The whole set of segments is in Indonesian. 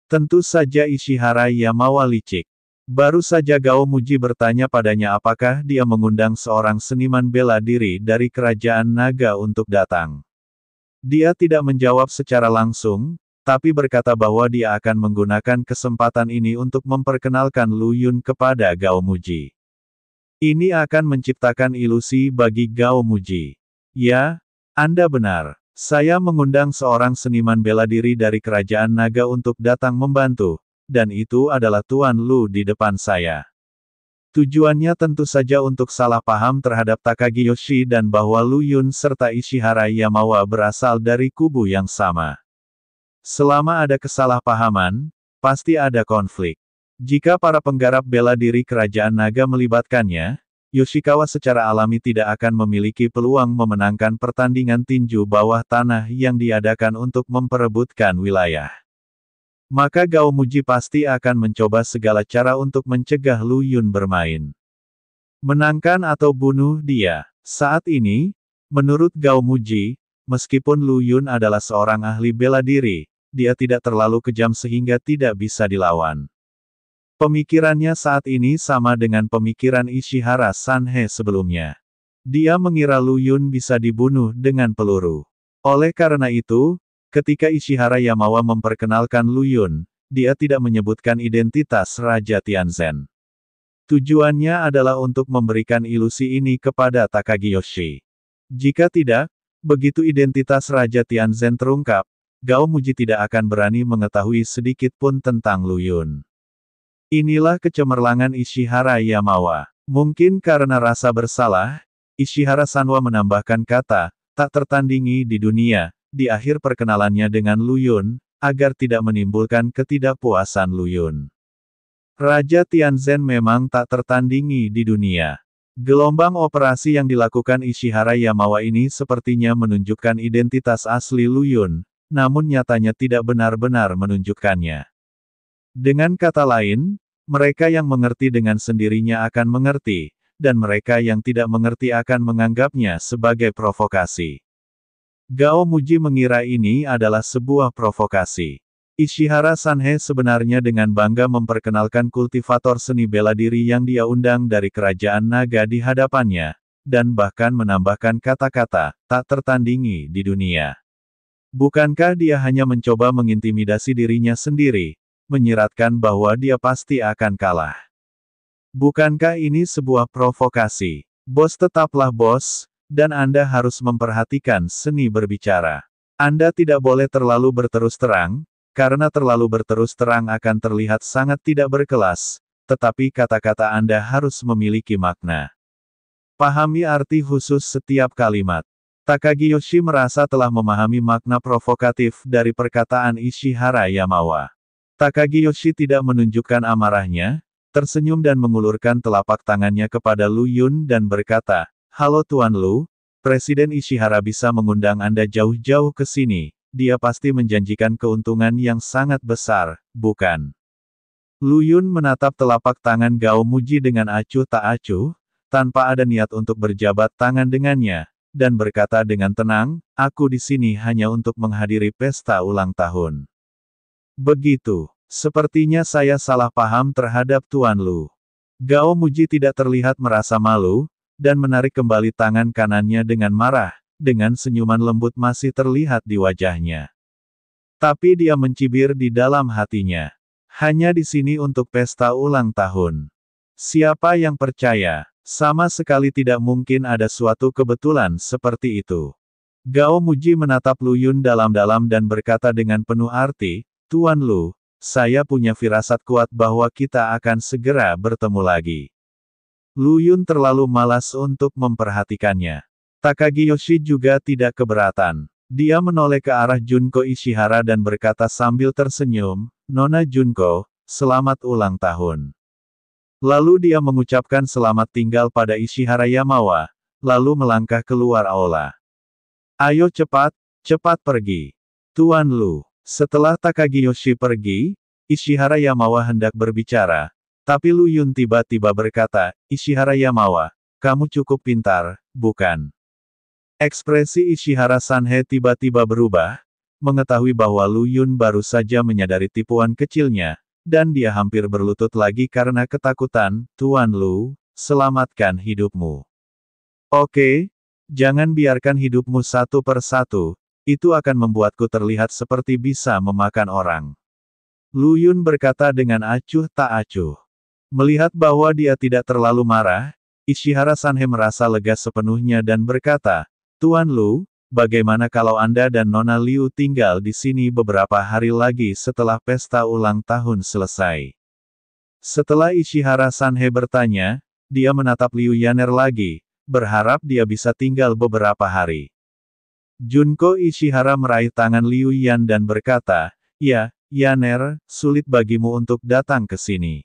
Tentu saja Ishihara Yamawa licik. Baru saja Gao Muji bertanya padanya apakah dia mengundang seorang seniman bela diri dari kerajaan naga untuk datang. Dia tidak menjawab secara langsung, tapi berkata bahwa dia akan menggunakan kesempatan ini untuk memperkenalkan Lu Yun kepada Gao Muji. Ini akan menciptakan ilusi bagi Gao Muji. Ya, Anda benar. Saya mengundang seorang seniman bela diri dari kerajaan naga untuk datang membantu, dan itu adalah Tuan Lu di depan saya. Tujuannya tentu saja untuk salah paham terhadap Takagi Yoshi dan bahwa Lu Yun serta Ishihara Yamawa berasal dari kubu yang sama. Selama ada kesalahpahaman, pasti ada konflik. Jika para penggarap bela diri kerajaan naga melibatkannya, Yoshikawa secara alami tidak akan memiliki peluang memenangkan pertandingan tinju bawah tanah yang diadakan untuk memperebutkan wilayah. Maka Gao Muji pasti akan mencoba segala cara untuk mencegah Lu Yun bermain. Menangkan atau bunuh dia. Saat ini, menurut Gao Muji, meskipun Lu Yun adalah seorang ahli bela diri, dia tidak terlalu kejam sehingga tidak bisa dilawan. Pemikirannya saat ini sama dengan pemikiran Ishihara Sanhe sebelumnya. Dia mengira Lu Yun bisa dibunuh dengan peluru. Oleh karena itu, ketika Ishihara Yamawa memperkenalkan Lu Yun, dia tidak menyebutkan identitas Raja Tianzhen. Tujuannya adalah untuk memberikan ilusi ini kepada Takagi Yoshi. Jika tidak, begitu identitas Raja Tianzhen terungkap, Gao Muji tidak akan berani mengetahui sedikit pun tentang Lu Yun. Inilah kecemerlangan Ishihara Yamawa. Mungkin karena rasa bersalah, Ishihara Sanwa menambahkan kata, tak tertandingi di dunia, di akhir perkenalannya dengan Lu Yun, agar tidak menimbulkan ketidakpuasan Lu Yun. Raja Tianzhen memang tak tertandingi di dunia. Gelombang operasi yang dilakukan Ishihara Yamawa ini sepertinya menunjukkan identitas asli Lu Yun, namun nyatanya tidak benar-benar menunjukkannya. Dengan kata lain, mereka yang mengerti dengan sendirinya akan mengerti, dan mereka yang tidak mengerti akan menganggapnya sebagai provokasi. Gao Muji mengira ini adalah sebuah provokasi. Ishihara Sanhe sebenarnya dengan bangga memperkenalkan kultivator seni bela diri yang dia undang dari kerajaan naga di hadapannya, dan bahkan menambahkan kata-kata, tak tertandingi di dunia. Bukankah dia hanya mencoba mengintimidasi dirinya sendiri, menyiratkan bahwa dia pasti akan kalah? Bukankah ini sebuah provokasi? Bos tetaplah bos, dan Anda harus memperhatikan seni berbicara. Anda tidak boleh terlalu berterus terang, karena terlalu berterus terang akan terlihat sangat tidak berkelas, tetapi kata-kata Anda harus memiliki makna. Pahami arti khusus setiap kalimat. Takagi Yoshi merasa telah memahami makna provokatif dari perkataan Ishihara Yamawa. Takagi Yoshi tidak menunjukkan amarahnya, tersenyum dan mengulurkan telapak tangannya kepada Lu Yun dan berkata, "Halo Tuan Lu, Presiden Ishihara bisa mengundang Anda jauh-jauh ke sini, dia pasti menjanjikan keuntungan yang sangat besar, bukan?" Lu Yun menatap telapak tangan Gao Muji dengan acuh tak acuh, tanpa ada niat untuk berjabat tangan dengannya, dan berkata dengan tenang, "Aku di sini hanya untuk menghadiri pesta ulang tahun." Begitu. Sepertinya saya salah paham terhadap Tuan Lu. Gao Muji tidak terlihat merasa malu, dan menarik kembali tangan kanannya dengan marah, dengan senyuman lembut masih terlihat di wajahnya. Tapi dia mencibir di dalam hatinya. Hanya di sini untuk pesta ulang tahun. Siapa yang percaya? Sama sekali tidak mungkin ada suatu kebetulan seperti itu. Gao Muji menatap Lu Yun dalam-dalam dan berkata dengan penuh arti, "Tuan Lu, saya punya firasat kuat bahwa kita akan segera bertemu lagi." Lu Yun terlalu malas untuk memperhatikannya. Takagi Yoshi juga tidak keberatan. Dia menoleh ke arah Junko Ishihara dan berkata sambil tersenyum, "Nona Junko, selamat ulang tahun." Lalu dia mengucapkan selamat tinggal pada Ishihara Yamawa, lalu melangkah keluar aula. "Ayo cepat, cepat pergi. Tuan Lu." Setelah Takagi Yoshi pergi, Ishihara Yamawa hendak berbicara, tapi Lu Yun tiba-tiba berkata, "Ishihara Yamawa, kamu cukup pintar, bukan?" Ekspresi Ishihara Sanhe tiba-tiba berubah, mengetahui bahwa Lu Yun baru saja menyadari tipuan kecilnya, dan dia hampir berlutut lagi karena ketakutan. Tuan Lu, selamatkan hidupmu. Oke, jangan biarkan hidupmu satu persatu, itu akan membuatku terlihat seperti bisa memakan orang. Lu Yun berkata dengan acuh tak acuh. Melihat bahwa dia tidak terlalu marah, Ishihara Sanhe merasa lega sepenuhnya dan berkata, Tuan Lu, bagaimana kalau Anda dan Nona Liu tinggal di sini beberapa hari lagi setelah pesta ulang tahun selesai? Setelah Ishihara Sanhe bertanya, dia menatap Liu Yaner lagi, berharap dia bisa tinggal beberapa hari. Junko Ishihara meraih tangan Liu Yan dan berkata, ya, Yaner, sulit bagimu untuk datang ke sini.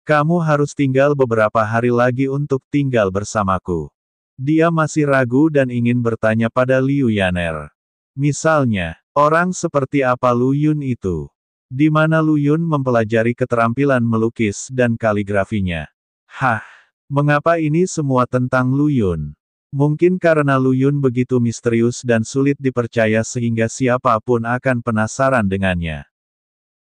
Kamu harus tinggal beberapa hari lagi untuk tinggal bersamaku. Dia masih ragu dan ingin bertanya pada Liu Yaner. Misalnya, orang seperti apa Lu Yun itu? Di mana Lu Yun mempelajari keterampilan melukis dan kaligrafinya? Hah, mengapa ini semua tentang Lu Yun? Mungkin karena Lu Yun begitu misterius dan sulit dipercaya sehingga siapapun akan penasaran dengannya.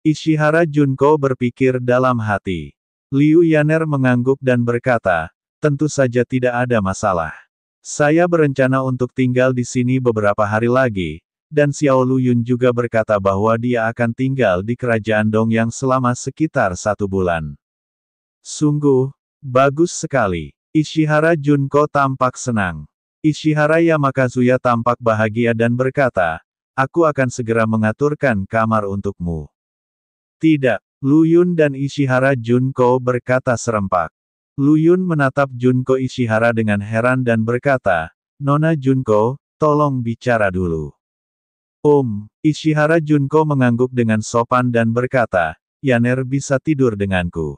Ishihara Junko berpikir dalam hati. Liu Yaner mengangguk dan berkata, tentu saja tidak ada masalah. Saya berencana untuk tinggal di sini beberapa hari lagi, dan Xiao Lu Yun juga berkata bahwa dia akan tinggal di kerajaan Dongyang selama sekitar 1 bulan. Sungguh, bagus sekali. Ishihara Junko tampak senang. Ishihara Yamakazuya tampak bahagia dan berkata, aku akan segera mengaturkan kamar untukmu. Tidak. Lu Yun dan Ishihara Junko berkata serempak. Lu Yun menatap Junko Ishihara dengan heran dan berkata, Nona Junko, tolong bicara dulu. Ishihara Junko mengangguk dengan sopan dan berkata, Yaner bisa tidur denganku.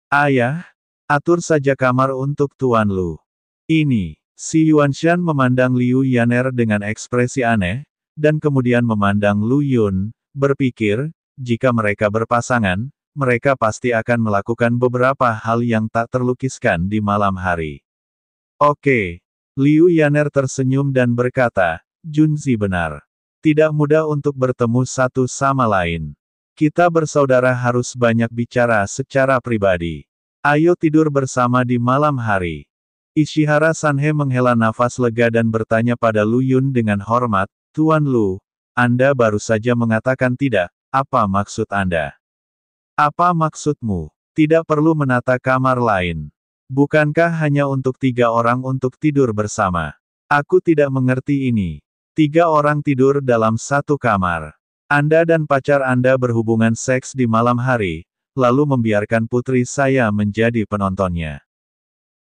Ayah, atur saja kamar untuk Tuan Lu. Ini, si Yuanshan memandang Liu Yaner dengan ekspresi aneh, dan kemudian memandang Lu Yun, berpikir, jika mereka berpasangan, mereka pasti akan melakukan beberapa hal yang tak terlukiskan di malam hari. Oke. Liu Yaner tersenyum dan berkata, Junzi benar. Tidak mudah untuk bertemu satu sama lain. Kita bersaudara harus banyak bicara secara pribadi. Ayo tidur bersama di malam hari. Ishihara Sanhe menghela nafas lega dan bertanya pada Lu Yun dengan hormat, Tuan Lu, Anda baru saja mengatakan tidak. Apa maksud Anda? Apa maksudmu? Tidak perlu menata kamar lain. Bukankah hanya untuk 3 orang untuk tidur bersama? Aku tidak mengerti ini. 3 orang tidur dalam satu kamar. Anda dan pacar Anda berhubungan seks di malam hari, lalu membiarkan putri saya menjadi penontonnya.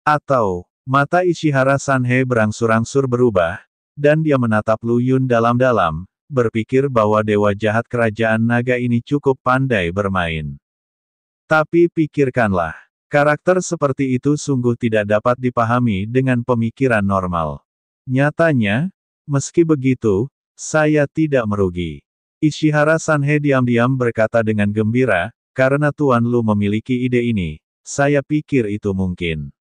Atau, mata Ishihara Sanhe berangsur-angsur berubah, dan dia menatap Lu Yun dalam-dalam, berpikir bahwa dewa jahat kerajaan naga ini cukup pandai bermain. Tapi pikirkanlah, karakter seperti itu sungguh tidak dapat dipahami dengan pemikiran normal. Nyatanya, meski begitu, saya tidak merugi. Ishihara Sanhe diam-diam berkata dengan gembira, karena Tuan Lu memiliki ide ini, saya pikir itu mungkin.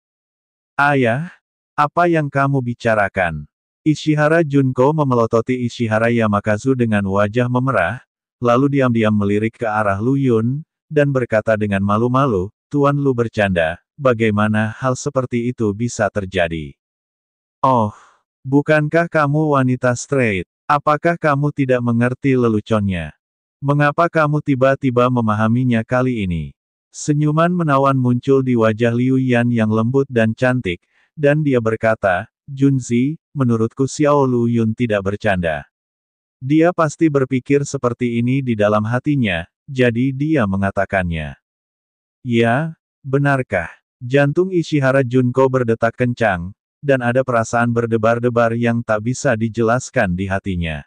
Ayah, apa yang kamu bicarakan? Ishihara Junko memelototi Ishihara Yamakazu dengan wajah memerah, lalu diam-diam melirik ke arah Lu Yun, dan berkata dengan malu-malu, Tuan Lu bercanda, bagaimana hal seperti itu bisa terjadi? Oh, bukankah kamu wanita straight? Apakah kamu tidak mengerti leluconnya? Mengapa kamu tiba-tiba memahaminya kali ini? Senyuman menawan muncul di wajah Liu Yan yang lembut dan cantik, dan dia berkata, Junzi, menurutku Xiao Lu Yun tidak bercanda. Dia pasti berpikir seperti ini di dalam hatinya, jadi dia mengatakannya. Ya, benarkah? Jantung Ishihara Junko berdetak kencang, dan ada perasaan berdebar-debar yang tak bisa dijelaskan di hatinya.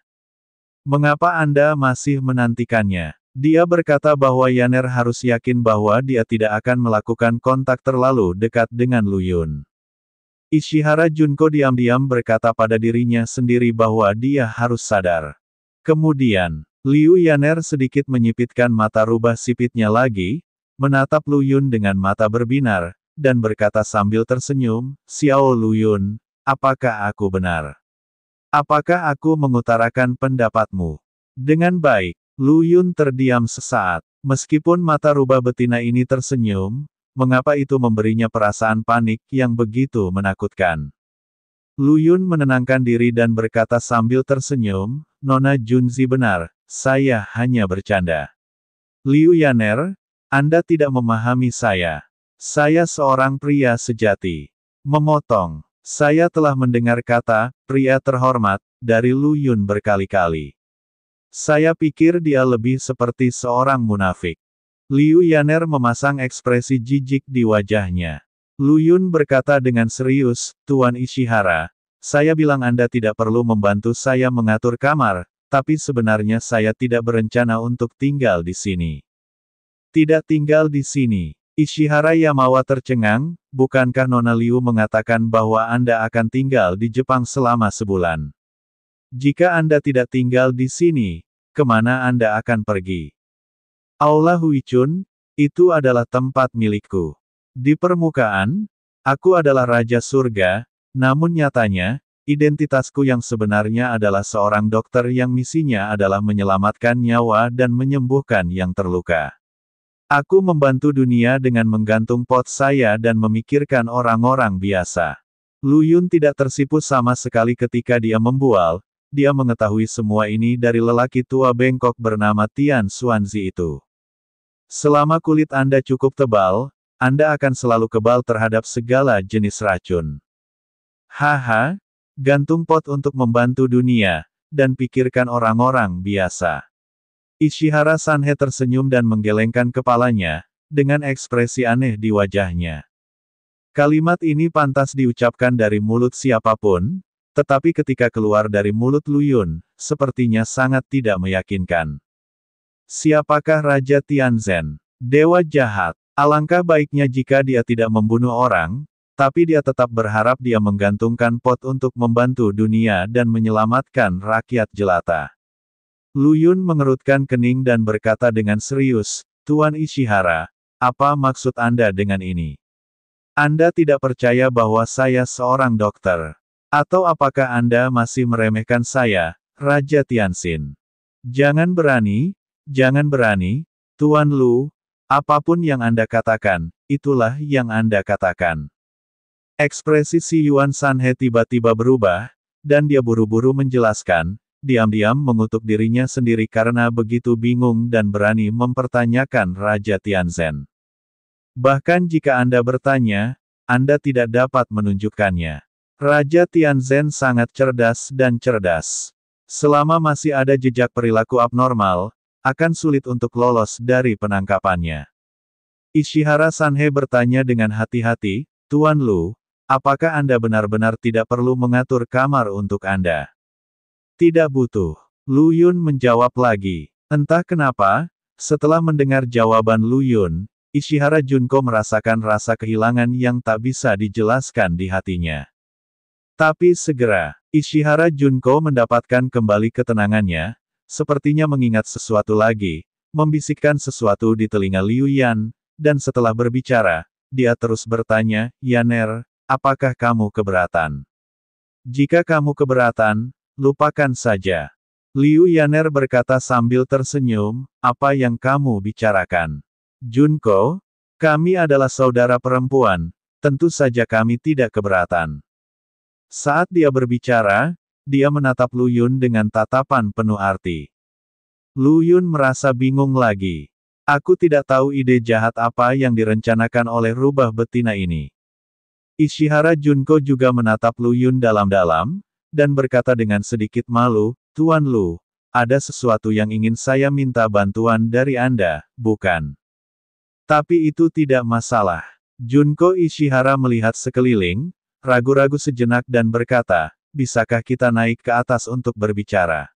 Mengapa Anda masih menantikannya? Dia berkata bahwa Yaner harus yakin bahwa dia tidak akan melakukan kontak terlalu dekat dengan Lu Yun. Ishihara Junko diam-diam berkata pada dirinya sendiri bahwa dia harus sadar. Kemudian, Liu Yaner sedikit menyipitkan mata rubah sipitnya lagi, menatap Lu Yun dengan mata berbinar, dan berkata sambil tersenyum, Xiao Lu Yun, apakah aku benar? Apakah aku mengutarakan pendapatmu? Dengan baik, Lu Yun terdiam sesaat. Meskipun mata rubah betina ini tersenyum, mengapa itu memberinya perasaan panik yang begitu menakutkan? Lu Yun menenangkan diri dan berkata sambil tersenyum, Nona Junzi benar, saya hanya bercanda. Liu Yaner, Anda tidak memahami saya. Saya seorang pria sejati. Memotong. Saya telah mendengar kata, pria terhormat, dari Lu Yun berkali-kali. Saya pikir dia lebih seperti seorang munafik. Liu Yaner memasang ekspresi jijik di wajahnya. Lu Yun berkata dengan serius, Tuan Ishihara, saya bilang Anda tidak perlu membantu saya mengatur kamar, tapi sebenarnya saya tidak berencana untuk tinggal di sini. Tidak tinggal di sini. Ishihara Yamawa tercengang, bukankah Nona Liu mengatakan bahwa Anda akan tinggal di Jepang selama sebulan? Jika Anda tidak tinggal di sini, kemana Anda akan pergi? Aula Huichun, itu adalah tempat milikku. Di permukaan, aku adalah Raja Surga, namun nyatanya, identitasku yang sebenarnya adalah seorang dokter yang misinya adalah menyelamatkan nyawa dan menyembuhkan yang terluka. Aku membantu dunia dengan menggantung pot saya dan memikirkan orang-orang biasa. Lu Yun tidak tersipu sama sekali ketika dia membual, dia mengetahui semua ini dari lelaki tua bengkok bernama Tian Xuanzi itu. Selama kulit Anda cukup tebal, Anda akan selalu kebal terhadap segala jenis racun. Haha, gantung pot untuk membantu dunia, dan pikirkan orang-orang biasa. Ishihara Sanhe tersenyum dan menggelengkan kepalanya, dengan ekspresi aneh di wajahnya. Kalimat ini pantas diucapkan dari mulut siapapun, tetapi ketika keluar dari mulut Lu Yun, sepertinya sangat tidak meyakinkan. Siapakah Raja Tianzhen? Dewa jahat. Alangkah baiknya jika dia tidak membunuh orang, tapi dia tetap berharap dia menggantungkan pot untuk membantu dunia dan menyelamatkan rakyat jelata. Lu Yun mengerutkan kening dan berkata dengan serius, Tuan Ishihara, apa maksud Anda dengan ini? Anda tidak percaya bahwa saya seorang dokter? Atau apakah Anda masih meremehkan saya, Raja Tianxin? Jangan berani, Tuan Lu, apapun yang Anda katakan, itulah yang Anda katakan. Ekspresi si Yuan Sanhe tiba-tiba berubah, dan dia buru-buru menjelaskan, diam-diam mengutuk dirinya sendiri karena begitu bingung dan berani mempertanyakan Raja Tianzhen. Bahkan jika Anda bertanya, Anda tidak dapat menunjukkannya. Raja Tianzhen sangat cerdas dan cerdas. Selama masih ada jejak perilaku abnormal, akan sulit untuk lolos dari penangkapannya. Ishihara Sanhe bertanya dengan hati-hati, Tuan Lu, apakah Anda benar-benar tidak perlu mengatur kamar untuk Anda? Tidak butuh. Lu Yun menjawab lagi. Entah kenapa, setelah mendengar jawaban Lu Yun, Ishihara Junko merasakan rasa kehilangan yang tak bisa dijelaskan di hatinya. Tapi segera, Ishihara Junko mendapatkan kembali ketenangannya, sepertinya mengingat sesuatu lagi, membisikkan sesuatu di telinga Liu Yan, dan setelah berbicara, dia terus bertanya, Yaner, apakah kamu keberatan? Jika kamu keberatan, lupakan saja. Liu Yaner berkata sambil tersenyum, apa yang kamu bicarakan? Junko, kami adalah saudara perempuan, tentu saja kami tidak keberatan. Saat dia berbicara, dia menatap Lu Yun dengan tatapan penuh arti. Lu Yun merasa bingung lagi. Aku tidak tahu ide jahat apa yang direncanakan oleh rubah betina ini. Ishihara Junko juga menatap Lu Yun dalam-dalam, dan berkata dengan sedikit malu, Tuan Lu, ada sesuatu yang ingin saya minta bantuan dari Anda, bukan? Tapi itu tidak masalah. Junko Ishihara melihat sekeliling, ragu-ragu sejenak dan berkata, bisakah kita naik ke atas untuk berbicara?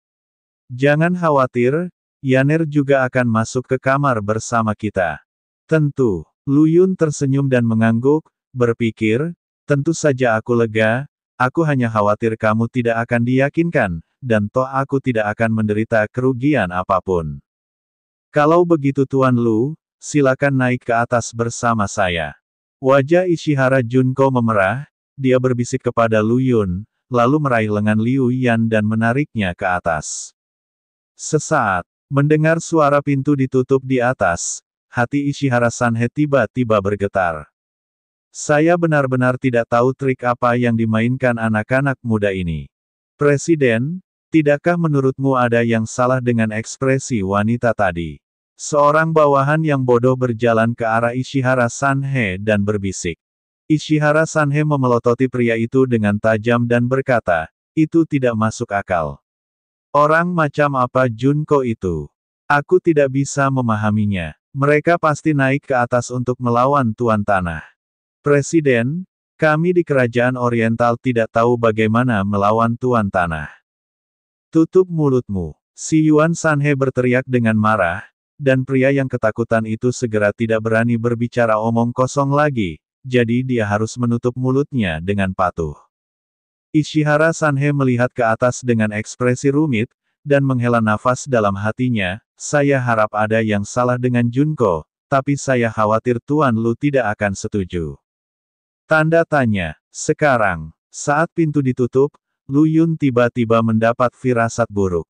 Jangan khawatir, Yaner juga akan masuk ke kamar bersama kita. Tentu, Lu Yun tersenyum dan mengangguk, berpikir, tentu saja aku lega, aku hanya khawatir kamu tidak akan diyakinkan, dan toh aku tidak akan menderita kerugian apapun. Kalau begitu Tuan Lu, silakan naik ke atas bersama saya. Wajah Ishihara Junko memerah, dia berbisik kepada Lu Yun, lalu meraih lengan Liu Yan dan menariknya ke atas. Sesaat, mendengar suara pintu ditutup di atas, hati Ishihara Sanhe tiba-tiba bergetar. Saya benar-benar tidak tahu trik apa yang dimainkan anak-anak muda ini. Presiden, tidakkah menurutmu ada yang salah dengan ekspresi wanita tadi? Seorang bawahan yang bodoh berjalan ke arah Ishihara Sanhe dan berbisik. Ishihara Sanhe memelototi pria itu dengan tajam dan berkata, itu tidak masuk akal. Orang macam apa Junko itu? Aku tidak bisa memahaminya. Mereka pasti naik ke atas untuk melawan Tuan Tanah. Presiden, kami di Kerajaan Oriental tidak tahu bagaimana melawan Tuan Tanah. Tutup mulutmu. Si Yuan Sanhe berteriak dengan marah, dan pria yang ketakutan itu segera tidak berani berbicara omong kosong lagi. Jadi dia harus menutup mulutnya dengan patuh. Ishihara Sanhe melihat ke atas dengan ekspresi rumit, dan menghela nafas dalam hatinya, saya harap ada yang salah dengan Junko, tapi saya khawatir Tuan Lu tidak akan setuju. Tanda tanya. Sekarang, saat pintu ditutup, Lu Yun tiba-tiba mendapat firasat buruk.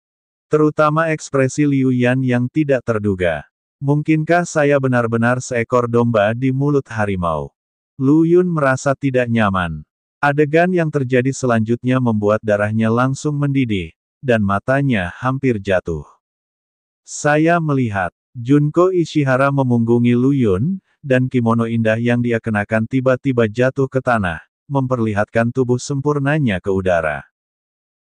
Terutama ekspresi Liu Yan yang tidak terduga. Mungkinkah saya benar-benar seekor domba di mulut harimau? Lu Yun merasa tidak nyaman. Adegan yang terjadi selanjutnya membuat darahnya langsung mendidih, dan matanya hampir jatuh. Saya melihat, Junko Ishihara memunggungi Lu Yun, dan kimono indah yang dia kenakan tiba-tiba jatuh ke tanah, memperlihatkan tubuh sempurnanya ke udara.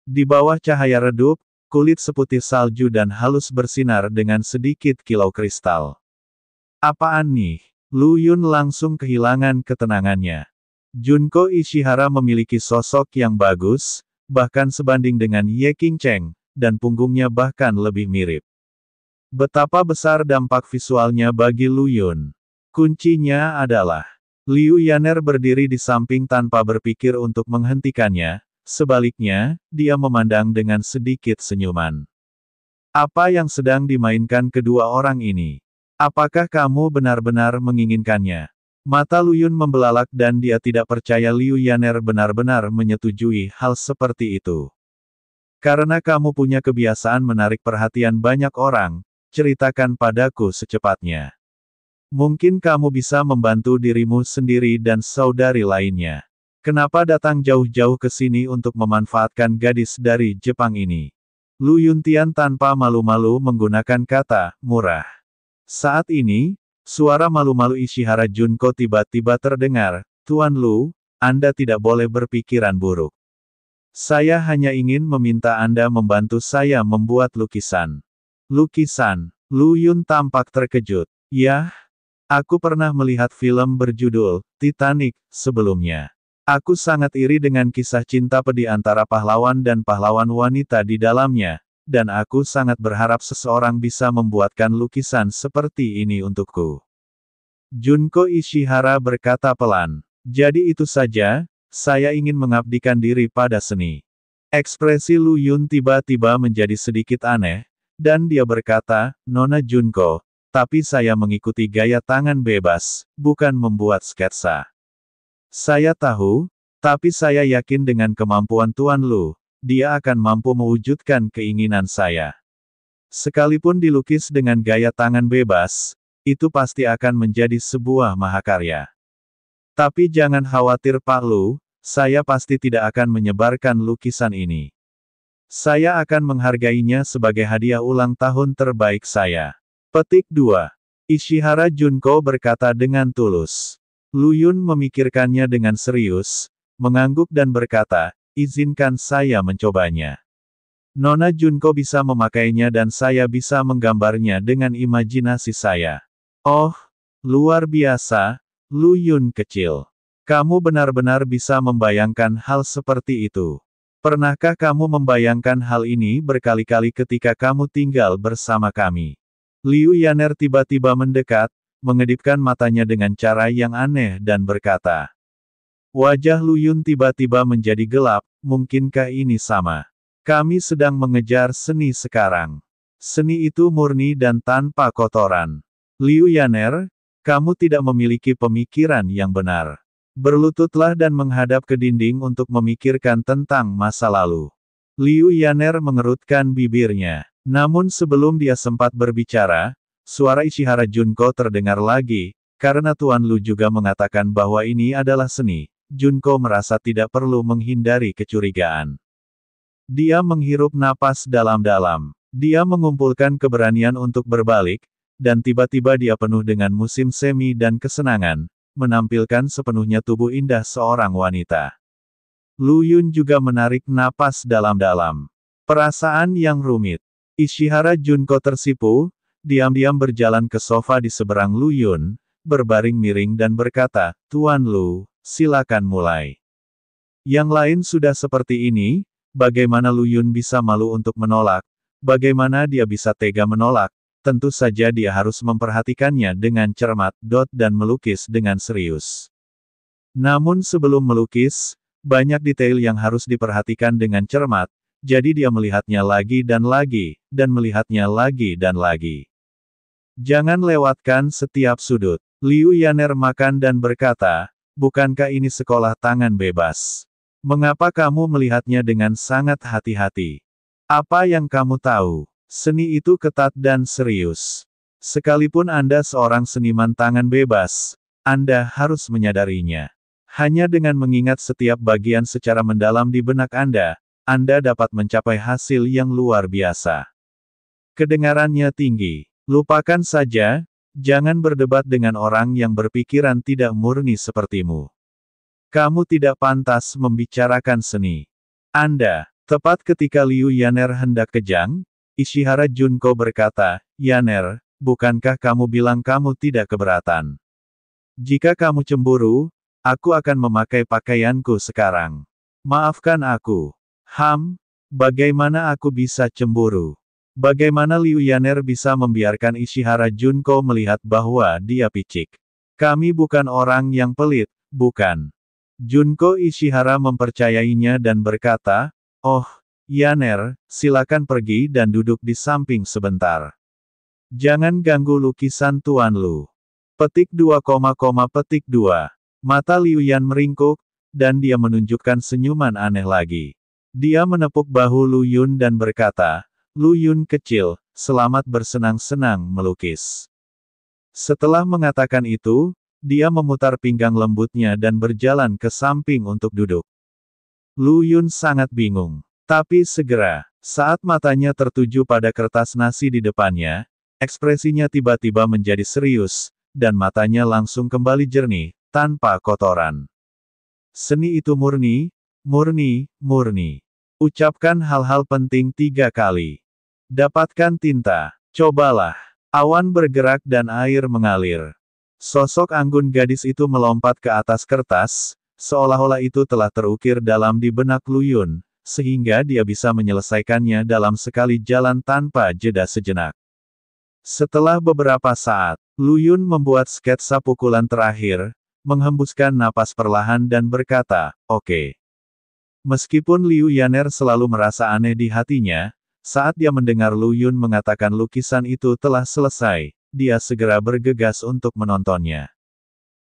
Di bawah cahaya redup, kulit seputih salju dan halus bersinar dengan sedikit kilau kristal. Apaan nih? Lu Yun langsung kehilangan ketenangannya. Junko Ishihara memiliki sosok yang bagus, bahkan sebanding dengan Ye Qingcheng, dan punggungnya bahkan lebih mirip. Betapa besar dampak visualnya bagi Lu Yun. Kuncinya adalah, Liu Yaner berdiri di samping tanpa berpikir untuk menghentikannya, sebaliknya, dia memandang dengan sedikit senyuman. Apa yang sedang dimainkan kedua orang ini? Apakah kamu benar-benar menginginkannya? Mata Lu Yun membelalak dan dia tidak percaya Liu Yaner benar-benar menyetujui hal seperti itu. Karena kamu punya kebiasaan menarik perhatian banyak orang, ceritakan padaku secepatnya. Mungkin kamu bisa membantu dirimu sendiri dan saudari lainnya. Kenapa datang jauh-jauh ke sini untuk memanfaatkan gadis dari Jepang ini? Lu Yuntian tanpa malu-malu menggunakan kata, murah. Saat ini, suara malu-malu Ishihara Junko tiba-tiba terdengar, Tuan Lu, Anda tidak boleh berpikiran buruk. Saya hanya ingin meminta Anda membantu saya membuat lukisan. Lukisan, Lu Yun tampak terkejut. Yah, aku pernah melihat film berjudul Titanic sebelumnya. Aku sangat iri dengan kisah cinta pedih antara pahlawan dan pahlawan wanita di dalamnya, dan aku sangat berharap seseorang bisa membuatkan lukisan seperti ini untukku. Junko Ishihara berkata pelan. Jadi itu saja, saya ingin mengabdikan diri pada seni. Ekspresi Lu Yun tiba-tiba menjadi sedikit aneh, dan dia berkata, Nona Junko, tapi saya mengikuti gaya tangan bebas, bukan membuat sketsa. Saya tahu, tapi saya yakin dengan kemampuan Tuan Lu, dia akan mampu mewujudkan keinginan saya. Sekalipun dilukis dengan gaya tangan bebas, itu pasti akan menjadi sebuah mahakarya. Tapi jangan khawatir Pak Lu, saya pasti tidak akan menyebarkan lukisan ini. Saya akan menghargainya sebagai hadiah ulang tahun terbaik saya. Petik 2. Ishihara Junko berkata dengan tulus. Lu Yun memikirkannya dengan serius, mengangguk dan berkata, izinkan saya mencobanya. Nona Junko bisa memakainya dan saya bisa menggambarnya dengan imajinasi saya. Oh, luar biasa, Lu Yun kecil. Kamu benar-benar bisa membayangkan hal seperti itu. Pernahkah kamu membayangkan hal ini berkali-kali ketika kamu tinggal bersama kami? Liu Yaner tiba-tiba mendekat, mengedipkan matanya dengan cara yang aneh dan berkata. Wajah Lu Yun tiba-tiba menjadi gelap, mungkinkah ini sama? Kami sedang mengejar seni sekarang. Seni itu murni dan tanpa kotoran. Liu Yaner, kamu tidak memiliki pemikiran yang benar. Berlututlah dan menghadap ke dinding untuk memikirkan tentang masa lalu. Liu Yaner mengerutkan bibirnya. Namun sebelum dia sempat berbicara, suara Ishihara Junko terdengar lagi, karena Tuan Lu juga mengatakan bahwa ini adalah seni. Junko merasa tidak perlu menghindari kecurigaan. Dia menghirup napas dalam-dalam. Dia mengumpulkan keberanian untuk berbalik, dan tiba-tiba dia penuh dengan musim semi dan kesenangan, menampilkan sepenuhnya tubuh indah seorang wanita. Lu Yun juga menarik napas dalam-dalam. Perasaan yang rumit. Ishihara Junko tersipu, diam-diam berjalan ke sofa di seberang Lu Yun, berbaring miring dan berkata, "Tuan Lu, silakan mulai." Yang lain sudah seperti ini, bagaimana Lu Yun bisa malu untuk menolak? Bagaimana dia bisa tega menolak? Tentu saja dia harus memperhatikannya dengan cermat, dan melukis dengan serius. Namun sebelum melukis, banyak detail yang harus diperhatikan dengan cermat, jadi dia melihatnya lagi, dan melihatnya lagi dan lagi. Jangan lewatkan setiap sudut. Liu Yaner makan dan berkata, "Bukankah ini sekolah tangan bebas? Mengapa kamu melihatnya dengan sangat hati-hati? Apa yang kamu tahu? Seni itu ketat dan serius. Sekalipun Anda seorang seniman tangan bebas, Anda harus menyadarinya. Hanya dengan mengingat setiap bagian secara mendalam di benak Anda dapat mencapai hasil yang luar biasa." Kedengarannya tinggi. Lupakan saja, jangan berdebat dengan orang yang berpikiran tidak murni sepertimu. Kamu tidak pantas membicarakan seni. Anda. Tepat ketika Liu Yaner hendak kejang, Ishihara Junko berkata, "Yaner, bukankah kamu bilang kamu tidak keberatan? Jika kamu cemburu, aku akan memakai pakaianku sekarang. Maafkan aku." Bagaimana aku bisa cemburu? Bagaimana Liu Yaner bisa membiarkan Ishihara Junko melihat bahwa dia picik? Kami bukan orang yang pelit, bukan? Junko Ishihara mempercayainya dan berkata, "Oh, Yaner, silakan pergi dan duduk di samping sebentar. Jangan ganggu lukisan Tuan Lu." Petik 2, petik 2. Mata Liu Yan meringkuk, dan dia menunjukkan senyuman aneh lagi. Dia menepuk bahu Lu Yun dan berkata, "Lu Yun kecil, selamat bersenang-senang melukis." Setelah mengatakan itu, dia memutar pinggang lembutnya dan berjalan ke samping untuk duduk. Lu Yun sangat bingung. Tapi segera, saat matanya tertuju pada kertas nasi di depannya, ekspresinya tiba-tiba menjadi serius, dan matanya langsung kembali jernih, tanpa kotoran. Seni itu murni, murni, murni. Ucapkan hal-hal penting 3 kali. Dapatkan tinta. Cobalah. Awan bergerak dan air mengalir. Sosok anggun gadis itu melompat ke atas kertas, seolah-olah itu telah terukir dalam di benak Lu Yun, sehingga dia bisa menyelesaikannya dalam sekali jalan tanpa jeda sejenak. Setelah beberapa saat, Lu Yun membuat sketsa pukulan terakhir, menghembuskan napas perlahan dan berkata, "Oke." Meskipun Liu Yaner selalu merasa aneh di hatinya, saat dia mendengar Lu Yun mengatakan lukisan itu telah selesai, dia segera bergegas untuk menontonnya.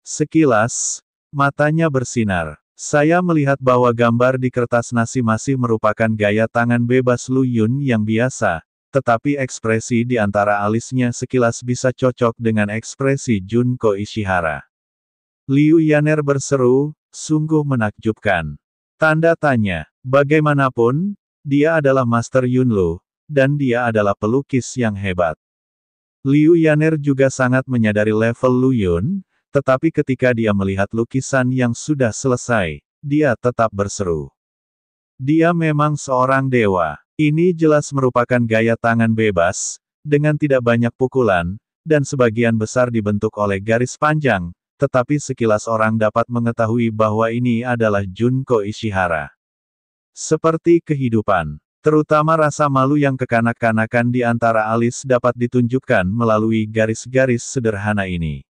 Sekilas, matanya bersinar. Saya melihat bahwa gambar di kertas nasi masih merupakan gaya tangan bebas Lu Yun yang biasa, tetapi ekspresi di antara alisnya sekilas bisa cocok dengan ekspresi Junko Ishihara. Liu Yaner berseru, "Sungguh menakjubkan." Tanda tanya. Bagaimanapun, dia adalah Master Yunlu, dan dia adalah pelukis yang hebat. Liu Yaner juga sangat menyadari level Lu Yun, tetapi ketika dia melihat lukisan yang sudah selesai, dia tetap berseru. Dia memang seorang dewa. Ini jelas merupakan gaya tangan bebas, dengan tidak banyak pukulan, dan sebagian besar dibentuk oleh garis panjang, tetapi sekilas orang dapat mengetahui bahwa ini adalah Junko Ishihara. Seperti kehidupan, terutama rasa malu yang kekanak-kanakan di antara alis dapat ditunjukkan melalui garis-garis sederhana ini.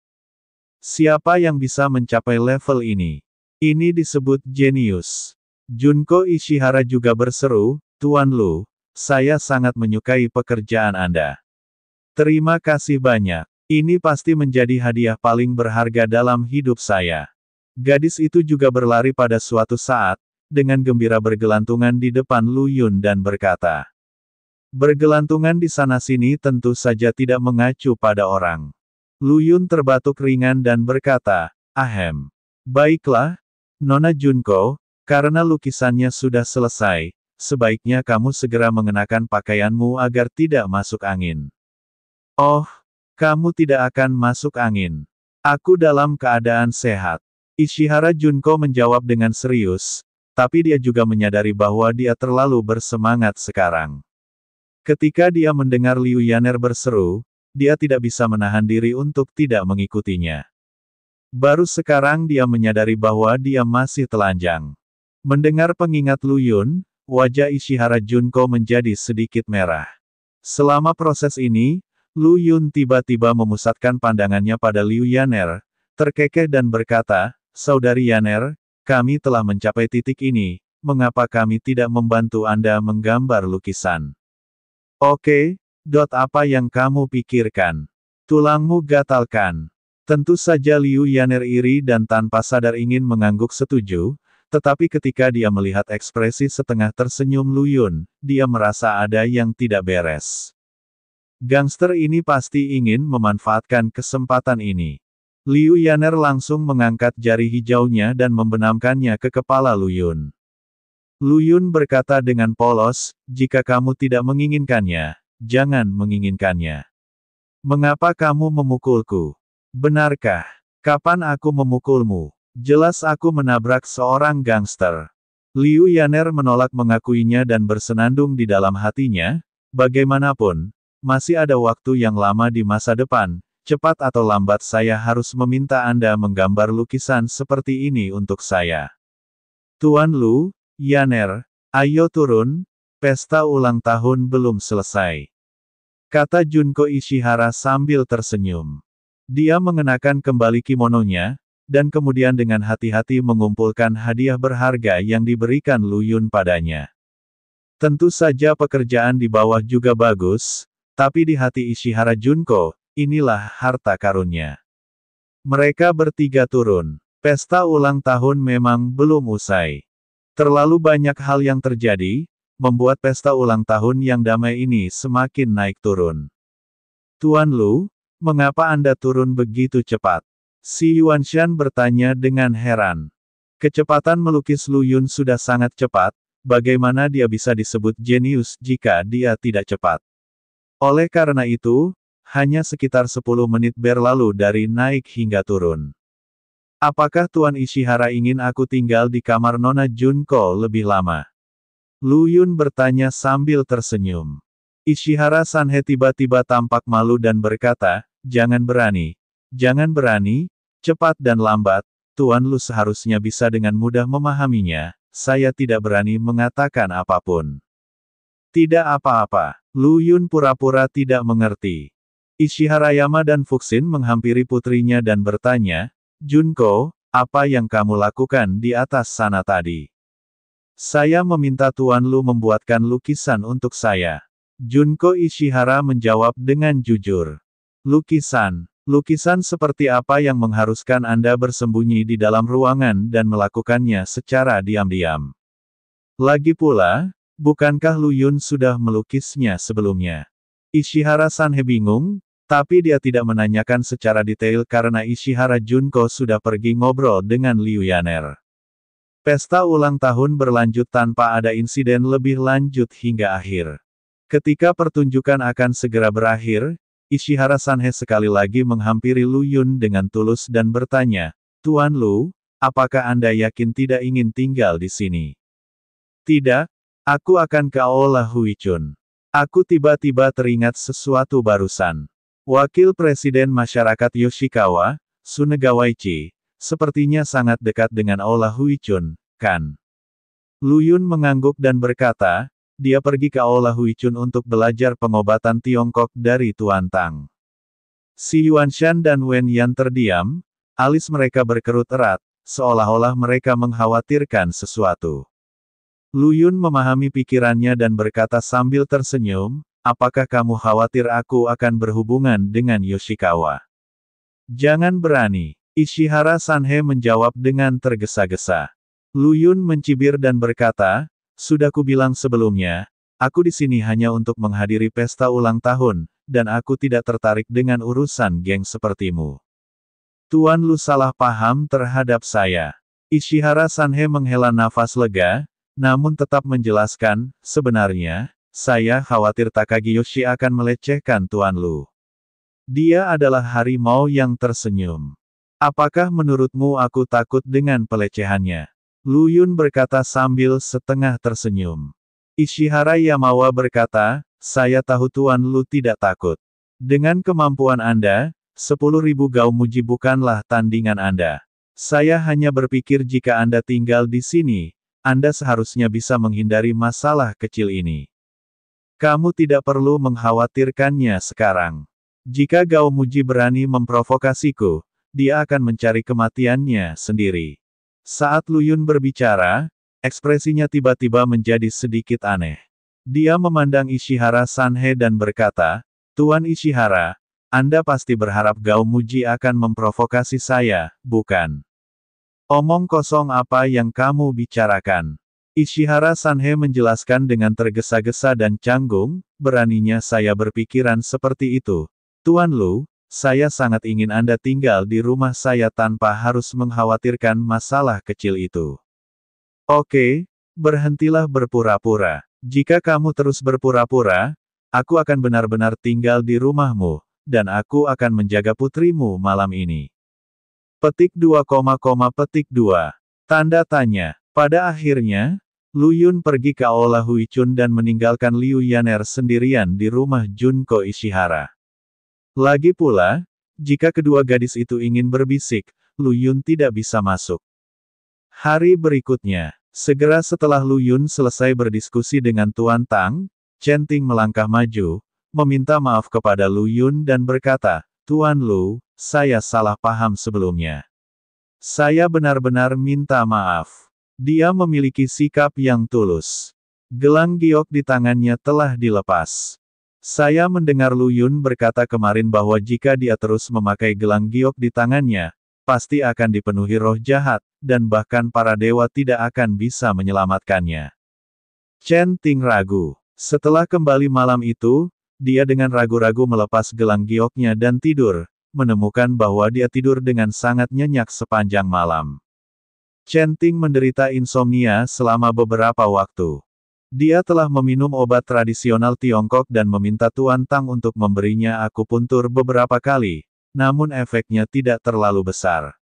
Siapa yang bisa mencapai level ini? Ini disebut jenius. Junko Ishihara juga berseru, "Tuan Lu, saya sangat menyukai pekerjaan Anda. Terima kasih banyak. Ini pasti menjadi hadiah paling berharga dalam hidup saya." Gadis itu juga berlari pada suatu saat, dengan gembira bergelantungan di depan Lu Yun dan berkata, Bergelantungan di sana-sini tentu saja tidak mengacu pada orang. Lu Yun terbatuk ringan dan berkata, "Ahem. Baiklah, Nona Junko, karena lukisannya sudah selesai, sebaiknya kamu segera mengenakan pakaianmu agar tidak masuk angin." "Oh, kamu tidak akan masuk angin. Aku dalam keadaan sehat." Ishihara Junko menjawab dengan serius, tapi dia juga menyadari bahwa dia terlalu bersemangat sekarang. Ketika dia mendengar Liu Yaner berseru, dia tidak bisa menahan diri untuk tidak mengikutinya. Baru sekarang dia menyadari bahwa dia masih telanjang. Mendengar pengingat Lu Yun, wajah Ishihara Junko menjadi sedikit merah. Selama proses ini, Lu Yun tiba-tiba memusatkan pandangannya pada Liu Yaner, terkekeh dan berkata, "Saudari Yaner, kami telah mencapai titik ini, mengapa kami tidak membantu Anda menggambar lukisan?" "Oke, apa yang kamu pikirkan? Tulangmu gatal kan?" Tentu saja Liu Yaner iri dan tanpa sadar ingin mengangguk setuju, tetapi ketika dia melihat ekspresi setengah tersenyum Lu Yun, dia merasa ada yang tidak beres. Gangster ini pasti ingin memanfaatkan kesempatan ini. Liu Yaner langsung mengangkat jari hijaunya dan membenamkannya ke kepala Lu Yun. Lu Yun berkata dengan polos, "Jika kamu tidak menginginkannya, jangan menginginkannya. Mengapa kamu memukulku? Benarkah? Kapan aku memukulmu? Jelas aku menabrak seorang gangster." Liu Yaner menolak mengakuinya dan bersenandung di dalam hatinya, "Bagaimanapun, masih ada waktu yang lama di masa depan, cepat atau lambat saya harus meminta Anda menggambar lukisan seperti ini untuk saya." "Tuan Lu, Yaner, ayo turun, pesta ulang tahun belum selesai," kata Junko Ishihara sambil tersenyum. Dia mengenakan kembali kimononya, dan kemudian dengan hati-hati mengumpulkan hadiah berharga yang diberikan Lu Yun padanya. Tentu saja pekerjaan di bawah juga bagus, tapi di hati Ishihara Junko, inilah harta karunnya. Mereka bertiga turun. Pesta ulang tahun memang belum usai. Terlalu banyak hal yang terjadi, membuat pesta ulang tahun yang damai ini semakin naik turun. "Tuan Lu, mengapa Anda turun begitu cepat?" Si Yuanshan bertanya dengan heran. Kecepatan melukis Lu Yun sudah sangat cepat, bagaimana dia bisa disebut jenius jika dia tidak cepat? Oleh karena itu, hanya sekitar 10 menit berlalu dari naik hingga turun. "Apakah Tuan Ishihara ingin aku tinggal di kamar Nona Junko lebih lama?" Lu Yun bertanya sambil tersenyum. Ishihara Sanhe tiba-tiba tampak malu dan berkata, "Jangan berani. Jangan berani, cepat dan lambat, Tuan Lu seharusnya bisa dengan mudah memahaminya, saya tidak berani mengatakan apapun." "Tidak apa-apa." Lu Yun pura-pura tidak mengerti. Ishihara Yama dan Fuxin menghampiri putrinya dan bertanya, "Junko, apa yang kamu lakukan di atas sana tadi?" "Saya meminta Tuan Lu membuatkan lukisan untuk saya." Junko Ishihara menjawab dengan jujur. "Lukisan? Lukisan seperti apa yang mengharuskan Anda bersembunyi di dalam ruangan dan melakukannya secara diam-diam? Lagi pula, bukankah Lu Yun sudah melukisnya sebelumnya?" Ishihara Sanhe bingung, tapi dia tidak menanyakan secara detail karena Ishihara Junko sudah pergi ngobrol dengan Liu Yaner. Pesta ulang tahun berlanjut tanpa ada insiden lebih lanjut hingga akhir. Ketika pertunjukan akan segera berakhir, Ishihara Sanhe sekali lagi menghampiri Lu Yun dengan tulus dan bertanya, "Tuan Lu, apakah Anda yakin tidak ingin tinggal di sini?" "Tidak, aku akan ke Aula Huichun. Aku tiba-tiba teringat sesuatu barusan. Wakil Presiden Masyarakat Yoshikawa, Sunegawaichi, sepertinya sangat dekat dengan Aula Huichun, kan?" Lu Yun mengangguk dan berkata, dia pergi ke Aula Huichun untuk belajar pengobatan Tiongkok dari Tuan Tang. Si Yuanshan dan Wen Yan terdiam, alis mereka berkerut erat, seolah-olah mereka mengkhawatirkan sesuatu. Lu Yun memahami pikirannya dan berkata sambil tersenyum, "Apakah kamu khawatir aku akan berhubungan dengan Yoshikawa?" "Jangan berani." Ishihara Sanhe menjawab dengan tergesa-gesa. Lu Yun mencibir dan berkata, "Sudah kubilang sebelumnya, Aku di sini hanya untuk menghadiri pesta ulang tahun, dan aku tidak tertarik dengan urusan geng sepertimu. Tuan Lu salah paham terhadap saya. Ishihara Sanhe menghela nafas lega, namun tetap menjelaskan, sebenarnya, saya khawatir Takagi Yoshi akan melecehkan Tuan Lu. Dia adalah harimau yang tersenyum. Apakah menurutmu aku takut dengan pelecehannya? Lu Yun berkata sambil setengah tersenyum. Ishihara Yamawa berkata, saya tahu Tuan Lu tidak takut. Dengan kemampuan Anda, 10.000 gaum muji bukanlah tandingan Anda. Saya hanya berpikir jika Anda tinggal di sini, Anda seharusnya bisa menghindari masalah kecil ini. Kamu tidak perlu mengkhawatirkannya sekarang. Jika Gao Muji berani memprovokasiku, dia akan mencari kematiannya sendiri. Saat Lu Yun berbicara, ekspresinya tiba-tiba menjadi sedikit aneh. Dia memandang Ishihara Sanhe dan berkata, Tuan Ishihara, Anda pasti berharap Gao Muji akan memprovokasi saya, bukan? Omong kosong apa yang kamu bicarakan? Ishihara Sanhe menjelaskan dengan tergesa-gesa dan canggung, beraninya saya berpikiran seperti itu. Tuan Lu, saya sangat ingin Anda tinggal di rumah saya tanpa harus mengkhawatirkan masalah kecil itu. Oke, berhentilah berpura-pura. Jika kamu terus berpura-pura, aku akan benar-benar tinggal di rumahmu, dan aku akan menjaga putrimu malam ini. Petik 2, petik 2. Tanda tanya. Pada akhirnya, Lu Yun pergi ke Aula Huichun dan meninggalkan Liu Yaner sendirian di rumah Junko Ishihara. Lagi pula, jika kedua gadis itu ingin berbisik, Lu Yun tidak bisa masuk. Hari berikutnya, segera setelah Lu Yun selesai berdiskusi dengan Tuan Tang, Chen Ting melangkah maju, meminta maaf kepada Lu Yun dan berkata, Tuan Lu, saya salah paham sebelumnya. Saya benar-benar minta maaf. Dia memiliki sikap yang tulus. Gelang giok di tangannya telah dilepas. Saya mendengar Lu Yun berkata kemarin bahwa jika dia terus memakai gelang giok di tangannya, pasti akan dipenuhi roh jahat, dan bahkan para dewa tidak akan bisa menyelamatkannya. Chen Ting ragu. Setelah kembali malam itu, dia dengan ragu-ragu melepas gelang gioknya dan tidur, menemukan bahwa dia tidur dengan sangat nyenyak sepanjang malam. Chen Ting menderita insomnia selama beberapa waktu. Dia telah meminum obat tradisional Tiongkok dan meminta Tuan Tang untuk memberinya akupuntur beberapa kali, namun efeknya tidak terlalu besar.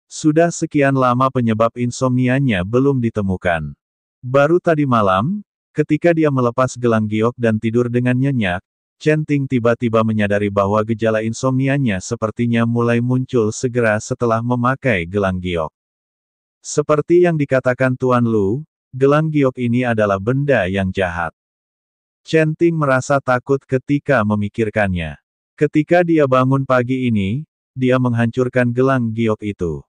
Sudah sekian lama penyebab insomnianya belum ditemukan. Baru tadi malam, ketika dia melepas gelang giok dan tidur dengan nyenyak, Chen Ting tiba-tiba menyadari bahwa gejala insomnianya sepertinya mulai muncul segera setelah memakai gelang giok. Seperti yang dikatakan Tuan Lu, gelang giok ini adalah benda yang jahat. Chen Ting merasa takut ketika memikirkannya. Ketika dia bangun pagi ini, dia menghancurkan gelang giok itu.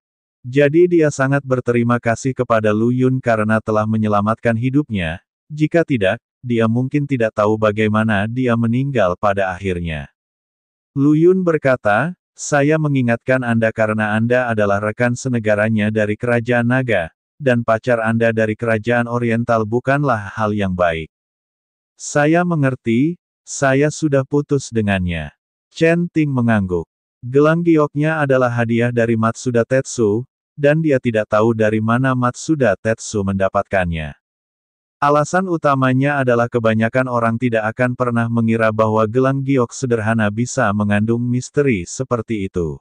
Jadi dia sangat berterima kasih kepada Lu Yun karena telah menyelamatkan hidupnya, jika tidak, dia mungkin tidak tahu bagaimana dia meninggal pada akhirnya. Lu Yun berkata, saya mengingatkan Anda karena Anda adalah rekan senegaranya dari Kerajaan Naga, dan pacar Anda dari Kerajaan Oriental bukanlah hal yang baik. Saya mengerti, saya sudah putus dengannya. Chen Ting mengangguk. Gelang gioknya adalah hadiah dari Matsuda Tetsu, dan dia tidak tahu dari mana Matsuda Tetsu mendapatkannya. Alasan utamanya adalah kebanyakan orang tidak akan pernah mengira bahwa gelang giok sederhana bisa mengandung misteri seperti itu.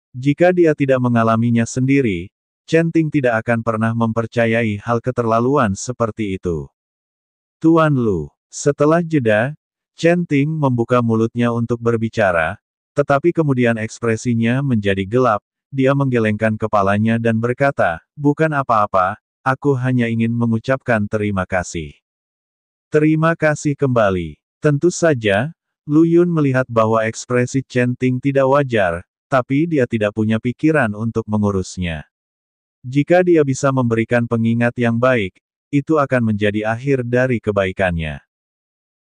Jika dia tidak mengalaminya sendiri, Chen Ting tidak akan pernah mempercayai hal keterlaluan seperti itu. Tuan Lu. Setelah jeda, Chen Ting membuka mulutnya untuk berbicara, tetapi kemudian ekspresinya menjadi gelap, dia menggelengkan kepalanya dan berkata, bukan apa-apa, aku hanya ingin mengucapkan terima kasih. Terima kasih kembali. Tentu saja, Lu Yun melihat bahwa ekspresi Chen Ting tidak wajar, tapi dia tidak punya pikiran untuk mengurusnya. Jika dia bisa memberikan pengingat yang baik, itu akan menjadi akhir dari kebaikannya.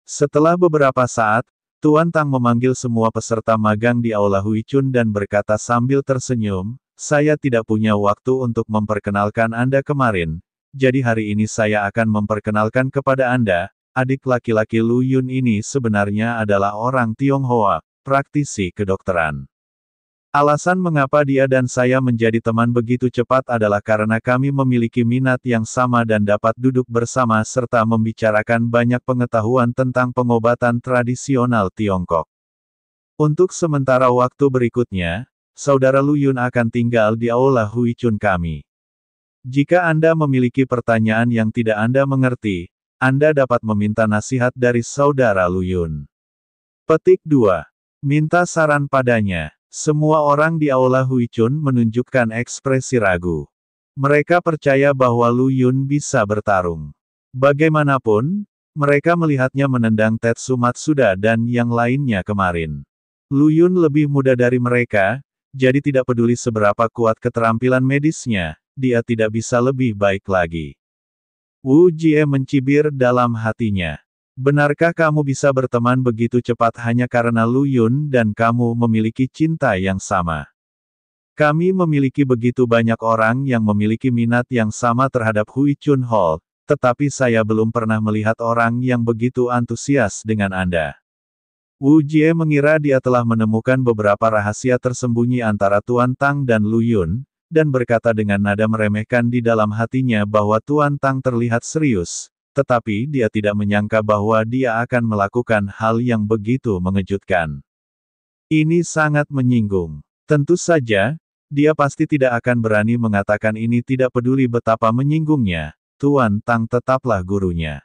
Setelah beberapa saat, Tuan Tang memanggil semua peserta magang di Aula Huichun dan berkata sambil tersenyum, saya tidak punya waktu untuk memperkenalkan Anda kemarin, jadi hari ini saya akan memperkenalkan kepada Anda, adik laki-laki Lu Yun ini sebenarnya adalah orang Tionghoa, praktisi kedokteran. Alasan mengapa dia dan saya menjadi teman begitu cepat adalah karena kami memiliki minat yang sama dan dapat duduk bersama serta membicarakan banyak pengetahuan tentang pengobatan tradisional Tiongkok. Untuk sementara waktu berikutnya, saudara Lu Yun akan tinggal di aula Huichun kami. Jika Anda memiliki pertanyaan yang tidak Anda mengerti, Anda dapat meminta nasihat dari saudara Lu Yun. Petik 2. Minta saran padanya. Semua orang di aula Huichun menunjukkan ekspresi ragu. Mereka percaya bahwa Lu Yun bisa bertarung. Bagaimanapun, mereka melihatnya menendang Tetsu Matsuda dan yang lainnya kemarin. Lu Yun lebih muda dari mereka, jadi tidak peduli seberapa kuat keterampilan medisnya, dia tidak bisa lebih baik lagi. Wu Jie mencibir dalam hatinya. Benarkah kamu bisa berteman begitu cepat hanya karena Lu Yun dan kamu memiliki cinta yang sama? Kami memiliki begitu banyak orang yang memiliki minat yang sama terhadap Huichun Hall, tetapi saya belum pernah melihat orang yang begitu antusias dengan Anda. Wu Jie mengira dia telah menemukan beberapa rahasia tersembunyi antara Tuan Tang dan Lu Yun, dan berkata dengan nada meremehkan di dalam hatinya bahwa Tuan Tang terlihat serius. Tetapi dia tidak menyangka bahwa dia akan melakukan hal yang begitu mengejutkan. Ini sangat menyinggung. Tentu saja, dia pasti tidak akan berani mengatakan ini tidak peduli betapa menyinggungnya, Tuan Tang tetaplah gurunya.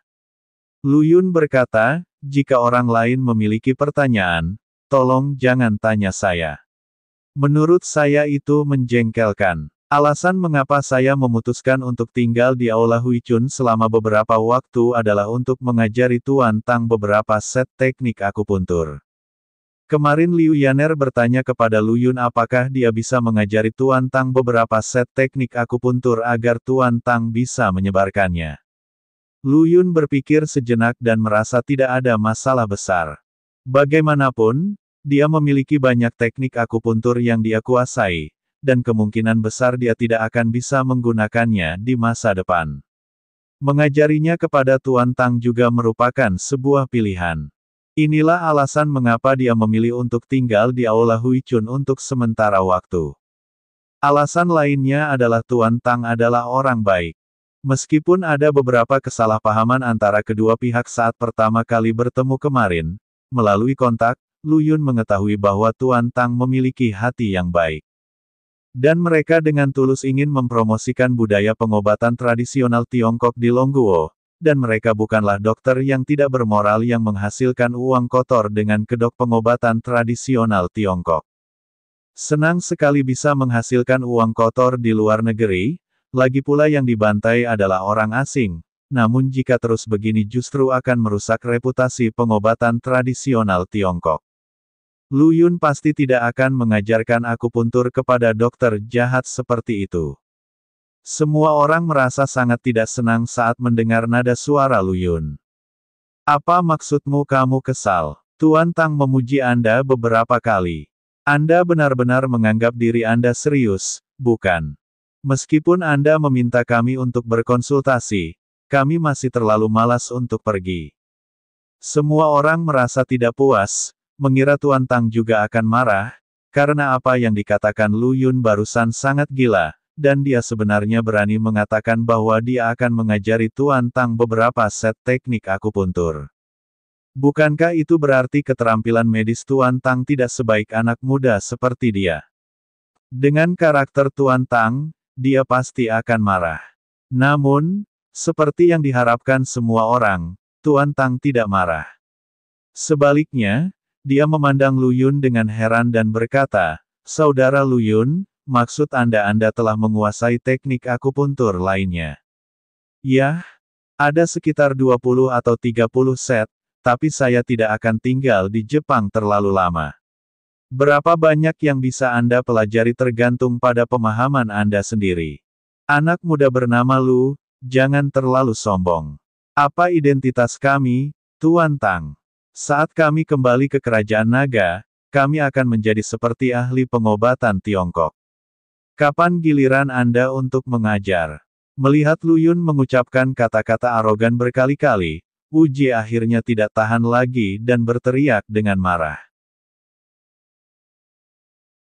Lu Yun berkata, jika orang lain memiliki pertanyaan, tolong jangan tanya saya. Menurut saya itu menjengkelkan. Alasan mengapa saya memutuskan untuk tinggal di aula Huichun selama beberapa waktu adalah untuk mengajari Tuan Tang beberapa set teknik akupuntur. Kemarin Liu Yaner bertanya kepada Lu Yun apakah dia bisa mengajari Tuan Tang beberapa set teknik akupuntur agar Tuan Tang bisa menyebarkannya. Lu Yun berpikir sejenak dan merasa tidak ada masalah besar. Bagaimanapun, dia memiliki banyak teknik akupuntur yang dia kuasai, dan kemungkinan besar dia tidak akan bisa menggunakannya di masa depan. Mengajarinya kepada Tuan Tang juga merupakan sebuah pilihan. Inilah alasan mengapa dia memilih untuk tinggal di aula Huichun untuk sementara waktu. Alasan lainnya adalah Tuan Tang adalah orang baik. Meskipun ada beberapa kesalahpahaman antara kedua pihak saat pertama kali bertemu kemarin, melalui kontak, Lu Yun mengetahui bahwa Tuan Tang memiliki hati yang baik. Dan mereka dengan tulus ingin mempromosikan budaya pengobatan tradisional Tiongkok di Longguo, dan mereka bukanlah dokter yang tidak bermoral yang menghasilkan uang kotor dengan kedok pengobatan tradisional Tiongkok. Senang sekali bisa menghasilkan uang kotor di luar negeri, lagi pula yang dibantai adalah orang asing, namun jika terus begini justru akan merusak reputasi pengobatan tradisional Tiongkok. Lu Yun pasti tidak akan mengajarkan akupuntur kepada dokter jahat seperti itu. Semua orang merasa sangat tidak senang saat mendengar nada suara Lu Yun. Apa maksudmu kamu kesal? Tuan Tang memuji Anda beberapa kali. Anda benar-benar menganggap diri Anda serius, bukan? Meskipun Anda meminta kami untuk berkonsultasi, kami masih terlalu malas untuk pergi. Semua orang merasa tidak puas, mengira Tuan Tang juga akan marah, karena apa yang dikatakan Lu Yun barusan sangat gila, dan dia sebenarnya berani mengatakan bahwa dia akan mengajari Tuan Tang beberapa set teknik akupuntur. Bukankah itu berarti keterampilan medis Tuan Tang tidak sebaik anak muda seperti dia? Dengan karakter Tuan Tang, dia pasti akan marah. Namun, seperti yang diharapkan semua orang, Tuan Tang tidak marah. Sebaliknya, dia memandang Lu Yun dengan heran dan berkata, Saudara Lu Yun, maksud Anda telah menguasai teknik akupuntur lainnya. Yah, ada sekitar 20 atau 30 set, tapi saya tidak akan tinggal di Jepang terlalu lama. Berapa banyak yang bisa Anda pelajari tergantung pada pemahaman Anda sendiri. Anak muda bernama Lu, jangan terlalu sombong. Apa identitas kami, Tuan Tang? Saat kami kembali ke Kerajaan Naga, kami akan menjadi seperti ahli pengobatan Tiongkok. Kapan giliran Anda untuk mengajar? Melihat Lu Yun mengucapkan kata-kata arogan berkali-kali, Uji akhirnya tidak tahan lagi dan berteriak dengan marah.